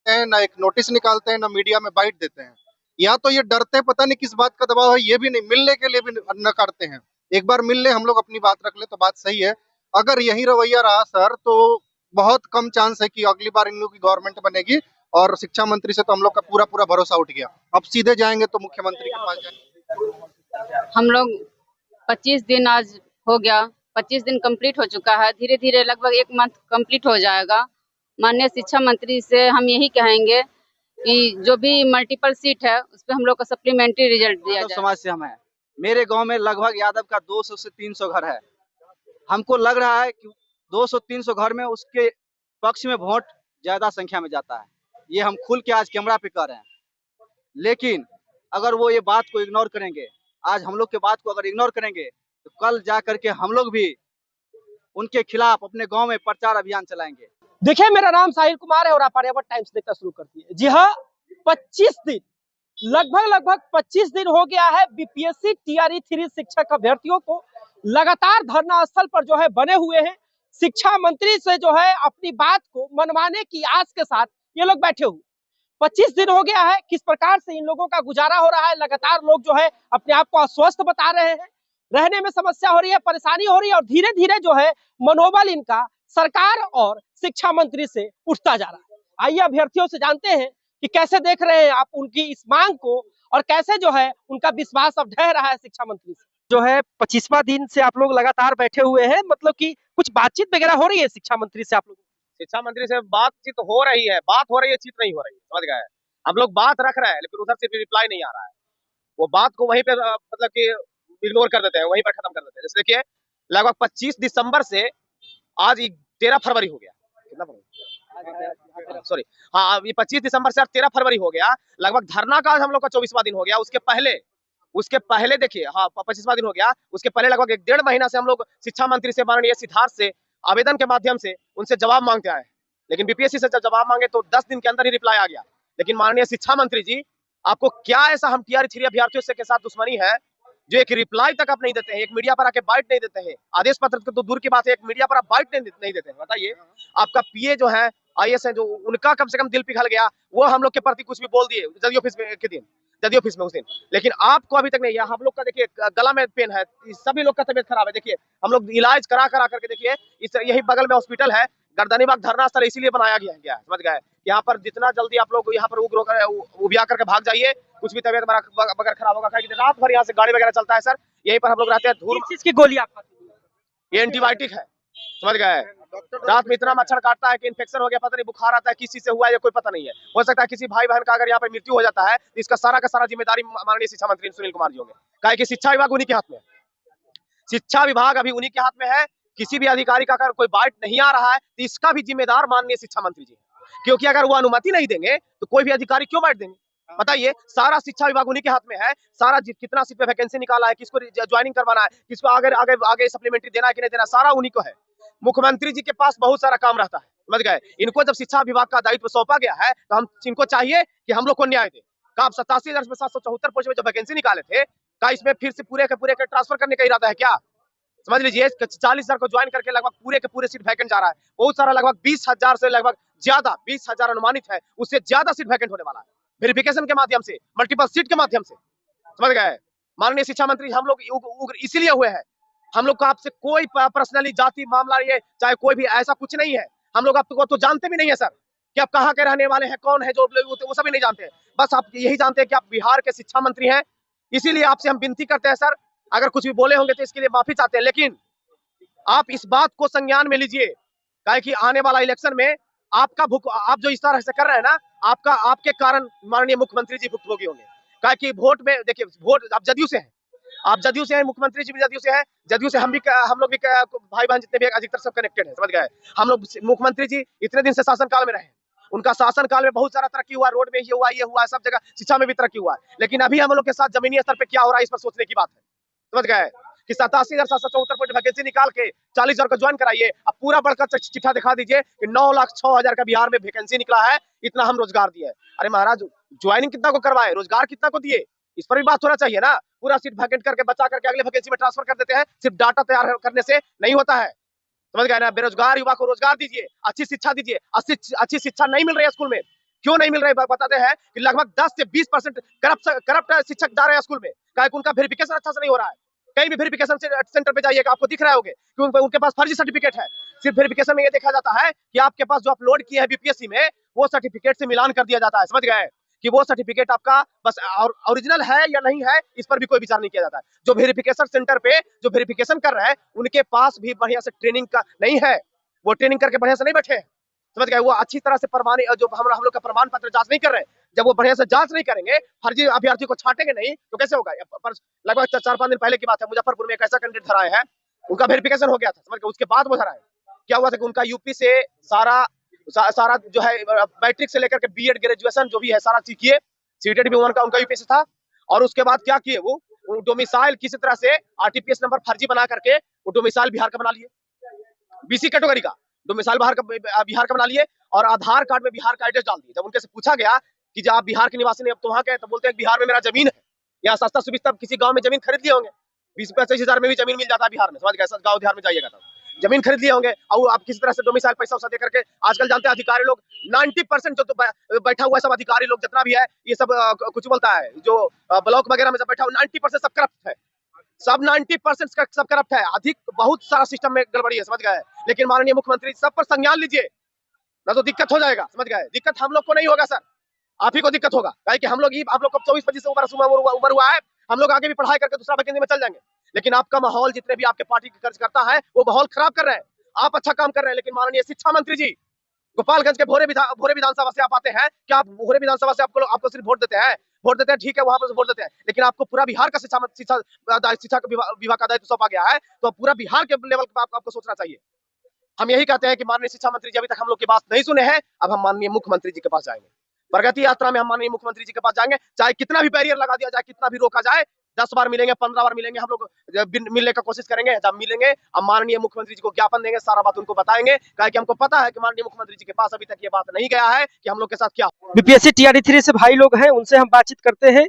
देते हैं, ना एक नोटिस निकालते हैं, ना मीडिया में बाइट देते हैं। या तो ये डरते पता नहीं किस बात का दबाव है, ये भी नहीं, मिलने के लिए भी न करते हैं। एक बार मिल ले हम लोग, अपनी बात रख ले तो बात सही है। अगर यही रवैया रहा सर तो बहुत कम चांस है कि अगली बार इन लोग की गवर्नमेंट बनेगी। और शिक्षा मंत्री से तो हम लोग का पूरा पूरा भरोसा उठ गया। अब सीधे जाएंगे तो मुख्यमंत्री के पास जाएंगे। हम लोग 25 दिन आज हो गया, 25 दिन कंप्लीट हो चुका है। धीरे धीरे लगभग 1 मंथ कंप्लीट हो जाएगा। माननीय शिक्षा मंत्री से हम यही कहेंगे कि जो भी मल्टीपल सीट है उस पे हम लोग को सप्लीमेंट्री रिजल्ट दिया जाए। समाज से हम है। मेरे गांव में लगभग यादव का 200 से 300 घर है। हमको लग रहा है कि 200-300 घर में उसके पक्ष में वोट ज्यादा संख्या में जाता है। ये हम खुल के आज कैमरा पे कह रहे हैं। लेकिन अगर वो ये बात को इग्नोर करेंगे, आज हम लोग के बात को अगर इग्नोर करेंगे, तो कल जा करके हम लोग भी उनके खिलाफ अपने गांव में प्रचार अभियान चलाएंगे। देखिए, मेरा नाम साहिल कुमार है और आप आर्यावर्त टाइम्स देखना शुरू करती है। जी हाँ, 25 दिन, लगभग 25 दिन हो गया है बीपीएससी टीआरई 3 शिक्षक अभ्यर्थियों को लगातार धरना स्थल पर जो है बने हुए हैं। शिक्षा मंत्री से जो है अपनी बात को मनवाने की आस के साथ ये लोग बैठे हुए। 25 दिन हो गया है, किस प्रकार से इन लोगों का गुजारा हो रहा है। लगातार लोग जो है अपने आप को अस्वस्थ बता रहे हैं, रहने में समस्या हो रही है, परेशानी हो रही है और धीरे धीरे जो है मनोबल इनका सरकार और शिक्षा मंत्री से उठता जा रहा है। आइए अभ्यर्थियों से जानते हैं कि कैसे देख रहे हैं आप उनकी इस मांग को और कैसे जो है उनका विश्वास अब ढह रहा है शिक्षा मंत्री से। जो है 25वां दिन से आप लोग लगातार बैठे हुए हैं, मतलब कि कुछ बातचीत वगैरह हो रही है शिक्षा मंत्री से आप लोग? शिक्षा मंत्री से बातचीत हो रही है, बात हो रही है, चीत नहीं हो रही है, समझ गए। हम लोग बात रख रहे हैं लेकिन उधर से भी रिप्लाई नहीं आ रहा है। वो बात को वहीं पे मतलब कि इग्नोर कर देते हैं, वहीं पर खत्म कर देते हैं। जैसे देखिए, लगभग 25 दिसंबर से आज 13 फरवरी हो गया। कितना फरवरी, सॉरी, हाँ, ये 25 दिसंबर से 13 फरवरी हो गया। लगभग धरना का हम लोग का 24वां दिन हो गया। उसके पहले देखिए, हाँ, 25वां दिन हो गया। उसके पहले लगभग 1-1.5 महीना से हम लोग शिक्षा मंत्री से, माननीय सिद्धार्थ से आवेदन के माध्यम से उनसे जवाब मांगते आए। लेकिन बीपीएससी से जब जवाब मांगे तो 10 दिन के अंदर ही रिप्लाई आ गया। लेकिन माननीय शिक्षा मंत्री जी, आपको क्या ऐसा हम टीआरई 3 अभ्यर्थियों से के साथ दुश्मनी है जो एक रिप्लाई तक आप नहीं देते हैं, एक मीडिया पर आके बाइट नहीं देते हैं? आदेश पत्र तो दूर की बात है, एक मीडिया पर आप बाइट नहीं देते हैं। बताइए, आपका पीए जो है, आईएएस है, जो उनका कम से कम दिल पिघल गया, वो हम लोग के प्रति कुछ भी बोल दिए जदयू ऑफिस में के दिन, जदयू ऑफिस में उस दिन। लेकिन आपको अभी तक नहीं। हम लोग का देखिए गला में पेन है, सभी लोग का तबियत खराब है। देखिए, हम लोग इलाज करा करके देखिए, इस यही बगल में हॉस्पिटल है, गर्दनीबाग धरना स्थल इसीलिए बनाया गया है, समझ गए। यहाँ पर जितना जल्दी आप लोग यहाँ पर उबिया करके भाग जाइए, कुछ भी तबियत बगैर खराब होगा। रात भर यहाँ से गाड़ी वगैरह चलता है सर, यहीं पर हम लोग रहते हैं। धूल, किस चीज की गोली आप खाते हैं? ये एंटीबायोटिक है, समझ गए। रात में इतना मच्छर काटता है कि इन्फेक्शन हो गया, पता नहीं बुखार आता है, किस चीज से हुआ है ये कोई पता नहीं है। हो सकता है किसी भाई बहन का अगर यहाँ पे मृत्यु हो जाता है तो इसका सारा का सारा जिम्मेदारी माननीय शिक्षा मंत्री सुनील कुमार जी होंगे। कहा कि शिक्षा विभाग उन्हीं के हाथ में है। शिक्षा विभाग अभी उन्हीं के हाथ में है। किसी भी अधिकारी का अगर कोई बाइट नहीं आ रहा है तो इसका भी जिम्मेदार माननीय शिक्षा मंत्री जी, क्योंकि अगर वो अनुमति नहीं देंगे तो कोई भी अधिकारी क्यों बाइट देंगे? बताइए, सारा शिक्षा विभाग उन्हीं के हाथ में है। सारा कितना सीट पे वैकेंसी निकाला है, किसको ज्वाइनिंग करवाना है, किसको आगे सप्लीमेंट्री देना है कि नहीं देना, सारा उन्हीं को है। मुख्यमंत्री जी के पास बहुत सारा काम रहता है, समझ गए। इनको जब शिक्षा विभाग का दायित्व सौंपा गया है तो हम इनको चाहिए कि हम लोग को न्याय दे। का आप 87,774 पोस्ट में जो वैकेंसी निकाले थे, का इसमें फिर से पूरे के ट्रांसफर करने का इरादा है क्या? समझ लीजिए, 40,000 को ज्वाइन करके लगभग पूरे के पूरे सीट वैकेंट जा रहा है। बहुत सारा लगभग 20,000 से लगभग ज्यादा, 20,000 अनुमानित है, उससे ज्यादा सीट वैकेंट होने वाला है वेरिफिकेशन के माध्यम से, मल्टीपल सीट के माध्यम से, समझ गए। माननीय शिक्षा मंत्री, हम लोग उग्र इसीलिए हुए हैं। हम लोग को आपसे कोई पर्सनली जाति मामला, ये चाहे कोई भी ऐसा कुछ नहीं है। हम लोग आपको तो जानते भी नहीं है सर कि आप कहाँ के रहने वाले हैं, कौन है, जो वो सभी नहीं जानते। बस आप यही जानते हैं कि आप बिहार के शिक्षा मंत्री हैं। इसीलिए आपसे हम विनती करते हैं सर, अगर कुछ भी बोले होंगे तो इसके लिए माफी चाहते हैं। लेकिन आप इस बात को संज्ञान में लीजिए, काहे कि आने वाला इलेक्शन में आप जो इस तरह से कर रहे हैं ना, आपके कारण माननीय मुख्यमंत्री जी भुक्तभोगी होंगे। काहे कि वोट में देखिए, वोट आप जदयू से हैं, मुख्यमंत्री जी भी जदयू से हैं, जदयू से हम लोग भी भाई बहन जितने भी अधिकतर सब कनेक्टेड हैं, समझ गए। हम लोग, मुख्यमंत्री जी इतने दिन से शासन काल में रहे, उनका शासन काल में बहुत सारा तरक्की हुआ, रोड में ये हुआ, सब जगह शिक्षा में भी तरक्की हुआ है। लेकिन अभी हम लोग के साथ जमीनी स्तर पे क्या हो रहा है, इस पर सोचने की बात है, समझ गए। कि 87,774 पोस्ट वैकेंसी निकाल के 40,000 को ज्वाइन कराइए। अब पूरा बढ़कर चिट्ठा दिखा दीजिए कि 9,06,000 का बिहार में वैकेंसी निकला है, इतना हम रोजगार दिए। अरे महाराज, ज्वाइनिंग कितना को करवाए, रोजगार कितना को दिए, इस पर भी बात होना चाहिए ना। पूरा सीट वैकेंट करके बचा करके अगले वैकेंसी में ट्रांसफर कर देते हैं, सिर्फ डाटा तैयार करने से नहीं होता है, समझ गए ना। बेरोजगार युवा को रोजगार दीजिए, अच्छी शिक्षा दीजिए। अच्छी शिक्षा नहीं मिल रही है स्कूल में, क्यों नहीं मिल रहे बताते हैं कि लगभग 10 से 20% करप्ट शिक्षक जा रहे हैं स्कूल में, क्या उनका वेरिफिकेशन अच्छा से नहीं हो रहा है। कहीं भी वेरिफिकेशन सेंटर पे जाइएगा आपको दिख रहे होंगे कि उनके पास फर्जी सर्टिफिकेट है। सिर्फ वेरिफिकेशन में ये देखा जाता है कि आपके पास जो अपलोड किया है बीपीएससी में वो सर्टिफिकेट से मिलान कर दिया जाता है, समझ गए, कि वो सर्टिफिकेट आपका बस ओरिजिनल है या नहीं है, इस पर भी कोई विचार नहीं किया जाता है। जो वेरिफिकेशन सेंटर पे जो वेरिफिकेशन कर रहे हैं उनके पास भी बढ़िया से ट्रेनिंग का नहीं है, वो ट्रेनिंग करके बढ़िया से नहीं बैठे, समझ गए, वो अच्छी तरह से जो हम लोग का प्रमाण पत्र जांच नहीं कर रहे। जब वो बढ़िया से जांच नहीं करेंगे, फर्जी अभ्यर्थी को छांटेंगे नहीं तो कैसे होगा। लगभग 4-5 दिन पहले की बात है, मुजफ्फरपुर में एक ऐसा कैंडिडेट धराए है, उनका वेरिफिकेशन हो गया था, समझ गए, उसके बाद वो धराए। क्या हुआ था कि उनका यूपी से सारा जो है मैट्रिक से लेकर के बीएड ग्रेजुएशन जो भी है सारा चीज किए, सीटेट भी उनका यूपी से था। और उसके बाद क्या किए, वो डोमिसाइल किसी तरह से आरटीपीएस नंबर फर्जी बना करके वो डोमिसाइल बिहार का बना लिए, बीसी कैटेगरी का डोमिसाइल बिहार का बना लिए, और आधार कार्ड में बिहार का एड्रेस डाल दिए। जब उनके से पूछा गया कि जब आप बिहार के निवासी नहीं, अब तो वहां के, तो बोलते हैं बिहार में मेरा जमीन है, यहाँ सस्ता सुविधा किसी गांव में जमीन खरीद लिए होंगे, 20-25 हजार में भी जमीन मिल जाता है बिहार में, समझ गए, गाँव बिहार में जाइएगा तो जमीन खरीद लिए होंगे। और आप किसी तरह से डोमिसाइल पैसा उसा दे करके, आजकल जानते हैं अधिकारी लोग 90% जो बैठा हुआ है सब अधिकारी लोग जितना भी है ये सब कुछ बोलता है, जो ब्लॉक वगैरह में सब बैठा हुआ 90% सब करप्ट है, सब 90% सब करप्ट है, अधिक बहुत सारा सिस्टम में गड़बड़ी है, समझ गए। लेकिन माननीय मुख्यमंत्री सब पर संज्ञान लीजिए, ना तो दिक्कत हो जाएगा, समझ गए। दिक्कत हम लोग को नहीं होगा सर, आप ही को दिक्कत होगा, कि हम लोग आप लोग को 24-25 उम्र हुआ है, हम लोग आगे भी पढ़ाई करके दूसरा वैकेंसी में चल जाएंगे। लेकिन आपका माहौल जितने भी आपके पार्टी के कार्यकर्ता है वो माहौल खराब कर रहे हैं। आप अच्छा काम कर रहे हैं, लेकिन माननीय शिक्षा मंत्री जी गोपालगंज के भोरे विधानसभा से आप आते हैं, क्या आप भोरे विधानसभा से आपको सिर्फ वोट देते हैं, ठीक है, वहां पर वोट देते हैं, लेकिन आपको पूरा बिहार का शिक्षा विभाग का दायित्व सौंपा गया है, तो पूरा बिहार के लेवल पर आपको सोचना चाहिए। हम यही कहते हैं कि माननीय शिक्षा मंत्री जी अभी तक हम लोग की बात नहीं सुने हैं, अब हम माननीय मुख्यमंत्री जी के पास जाएंगे, प्रगति यात्रा में हम माननीय मुख्यमंत्री जी के पास जाएंगे, चाहे कितना भी बैरियर लगा दिया जाए, कितना भी रोका जाए, 10 बार मिलेंगे, 15 बार मिलेंगे, हम लोग मिलने का कोशिश करेंगे। जब मिलेंगे हम माननीय मुख्यमंत्री जी को ज्ञापन देंगे, सारा बात उनको बताएंगे, कि हमको पता है कि माननीय मुख्यमंत्री जी के पास अभी तक ये बात नहीं गया है कि हम लोग के साथ क्या। बीपीएससी टीआरई 3 से भाई लोग हैं, उनसे हम बातचीत करते हैं।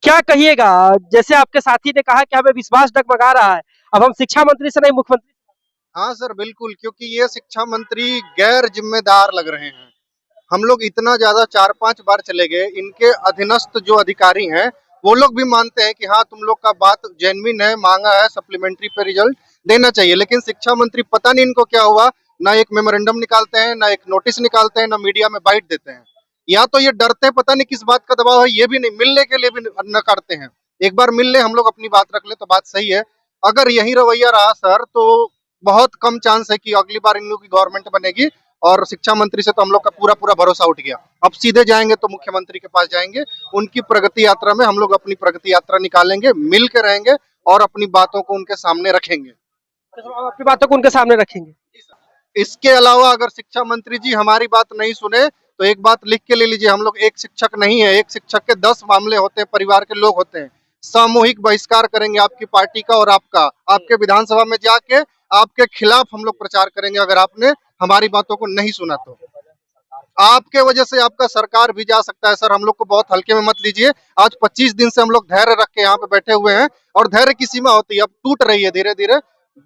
क्या कहिएगा, जैसे आपके साथी ने कहा कि हमें विश्वास डगमगा रहा है, अब हम शिक्षा मंत्री से नहीं मुख्यमंत्री। हाँ सर बिल्कुल, क्योंकि ये शिक्षा मंत्री गैर जिम्मेदार लग रहे हैं। हम लोग इतना ज्यादा 4-5 बार चले गए, इनके अधीनस्थ जो अधिकारी हैं वो लोग भी मानते हैं कि हाँ तुम लोग का बात जेन्युइन है, मांगा है, सप्लीमेंट्री पे रिजल्ट देना चाहिए, लेकिन शिक्षा मंत्री पता नहीं इनको क्या हुआ, ना एक मेमोरेंडम निकालते हैं, ना एक नोटिस निकालते हैं, ना मीडिया में बाइट देते हैं। या तो ये डरते, पता नहीं किस बात का दबाव है, ये भी नहीं, मिलने के लिए भी न करते हैं। एक बार मिल ले, हम लोग अपनी बात रख ले तो बात सही है। अगर यही रवैया रहा सर तो बहुत कम चांस है कि अगली बार इन लोगों की गवर्नमेंट बनेगी, और शिक्षा मंत्री से तो हम लोग का पूरा भरोसा उठ गया। अब सीधे जाएंगे तो मुख्यमंत्री के पास जाएंगे, उनकी प्रगति यात्रा में हम लोग अपनी प्रगति यात्रा निकालेंगे, मिल के रहेंगे और अपनी बातों को उनके सामने रखेंगे। आपकी बातों को उनके सामने रखेंगे। इसके अलावा अगर शिक्षा मंत्री जी हमारी बात नहीं सुने तो एक बात लिख के ले लीजिए, हम लोग एक शिक्षक नहीं है, एक शिक्षक के 10 मामले होते हैं, परिवार के लोग होते हैं। सामूहिक बहिष्कार करेंगे आपकी पार्टी का और आपका, आपके विधानसभा में जाके आपके खिलाफ हम लोग प्रचार करेंगे अगर आपने हमारी बातों को नहीं सुना तो। आपके वजह से आपका सरकार भी जा सकता है सर, हम लोग को बहुत हल्के में मत लीजिए। आज 25 दिन से हम लोग धैर्य रख के यहाँ पे बैठे हुए हैं, और धैर्य की सीमा होती है, अब टूट रही है धीरे धीरे,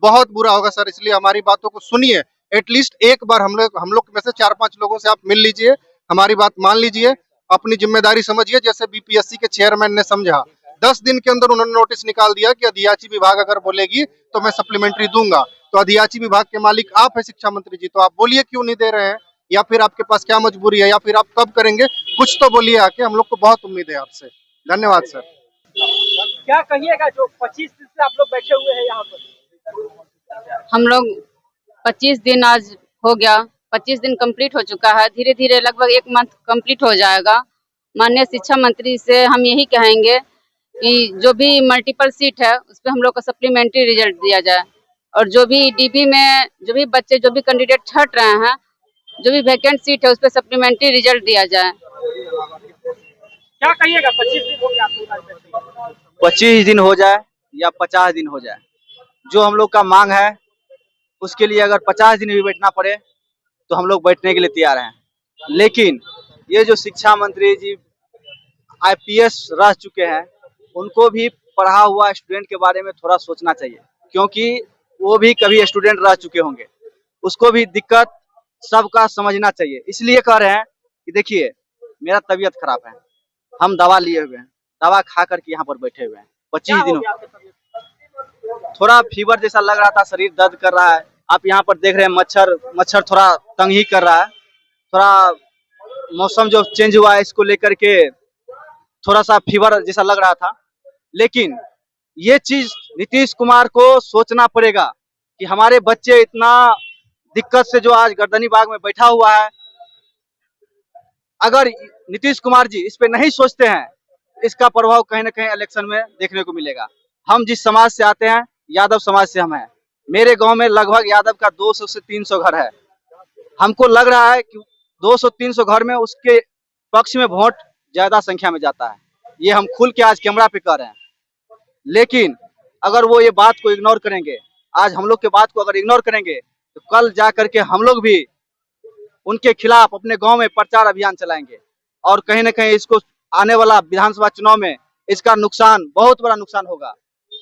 बहुत बुरा होगा सर, इसलिए हमारी बातों को सुनिए। एटलीस्ट एक बार हम लोग में से 4-5 लोगों से आप मिल लीजिए, हमारी बात मान लीजिए, अपनी जिम्मेदारी समझिए, जैसे बीपीएससी के चेयरमैन ने समझा। 10 दिन के अंदर उन्होंने नोटिस निकाल दिया कि अधियाची विभाग अगर बोलेगी तो मैं सप्लीमेंट्री दूंगा। तो अधियाची विभाग के मालिक आप है शिक्षा मंत्री जी, तो आप बोलिए क्यों नहीं दे रहे हैं, या फिर आपके पास क्या मजबूरी है, या फिर आप कब करेंगे, कुछ तो बोलिए आके, हम लोग को बहुत उम्मीद है आपसे। धन्यवाद सर। क्या कहिएगा, जो 25 दिन से आप लोग बैठे हुए हैं यहाँ पर? हम लोग 25 दिन आज हो गया, 25 दिन कंप्लीट हो चुका है, धीरे धीरे लगभग 1 मंथ कंप्लीट हो जाएगा। माननीय शिक्षा मंत्री से हम यही कहेंगे कि जो भी मल्टीपल सीट है उस पर हम लोग को सप्लीमेंट्री रिजल्ट दिया जाए, और जो भी डीबी में जो भी बच्चे जो भी कैंडिडेट छट रहे हैं, जो भी वैकेंट सीट है उस पर सप्लीमेंट्री रिजल्ट दिया जाए। क्या कहिएगा, 25 दिन हो गया, 25 दिन हो जाए या 50 दिन हो जाए, जो हम लोग का मांग है उसके लिए अगर 50 दिन भी बैठना पड़े तो हम लोग बैठने के लिए तैयार हैं। लेकिन ये जो शिक्षा मंत्री जी आईपीएस रह चुके हैं, उनको भी पढ़ा हुआ स्टूडेंट के बारे में थोड़ा सोचना चाहिए, क्योंकि वो भी कभी स्टूडेंट रह चुके होंगे, उसको भी दिक्कत सबका समझना चाहिए। इसलिए कह रहे हैं कि देखिए, मेरा तबीयत खराब है, हम दवा लिए हुए हैं, दवा खा करके यहाँ पर बैठे हुए हैं। 25 दिनों थोड़ा फीवर जैसा लग रहा था, शरीर दर्द कर रहा है। आप यहाँ पर देख रहे हैं मच्छर थोड़ा तंग ही कर रहा है। थोड़ा मौसम जो चेंज हुआ है इसको लेकर के थोड़ा सा फीवर जैसा लग रहा था। लेकिन ये चीज नीतीश कुमार को सोचना पड़ेगा कि हमारे बच्चे इतना दिक्कत से जो आज गर्दनी बाग में बैठा हुआ है, अगर नीतीश कुमार जी इस पे नहीं सोचते हैं, इसका प्रभाव कहीं ना कहीं इलेक्शन में देखने को मिलेगा। हम जिस समाज से आते हैं, यादव समाज से हम हैं। मेरे गांव में लगभग यादव का 200 से 300 घर है। हमको लग रहा है कि 200-300 घर में उसके पक्ष में वोट ज्यादा संख्या में जाता है। ये हम खुल के आज कैमरा पे कर रहे हैं। लेकिन अगर वो ये बात को इग्नोर करेंगे, आज हम लोग के बात को अगर इग्नोर करेंगे, तो कल जा करके हम लोग भी उनके खिलाफ अपने गांव में प्रचार अभियान चलाएंगे और कहीं ना कहीं इसको आने वाला विधानसभा चुनाव में इसका नुकसान, बहुत बड़ा नुकसान होगा।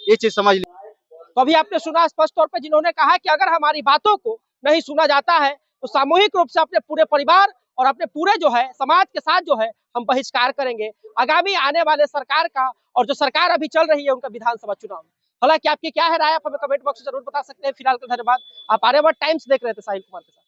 ये चीज समझ लीजिए। तो अभी आपने सुना स्पष्ट तौर पर जिन्होंने कहा कि अगर हमारी बातों को नहीं सुना जाता है तो सामूहिक रूप से अपने पूरे परिवार और अपने पूरे जो है समाज के साथ जो है हम बहिष्कार करेंगे आगामी आने वाले सरकार का, और जो सरकार अभी चल रही है उनका विधानसभा चुनाव में। हालांकि आपकी क्या है राय, आप हमें कमेंट बॉक्स में जरूर बता सकते हैं। फिलहाल के धन्यवाद। आप आर्यावर्त टाइम्स देख रहे थे साहिल कुमार के साथ।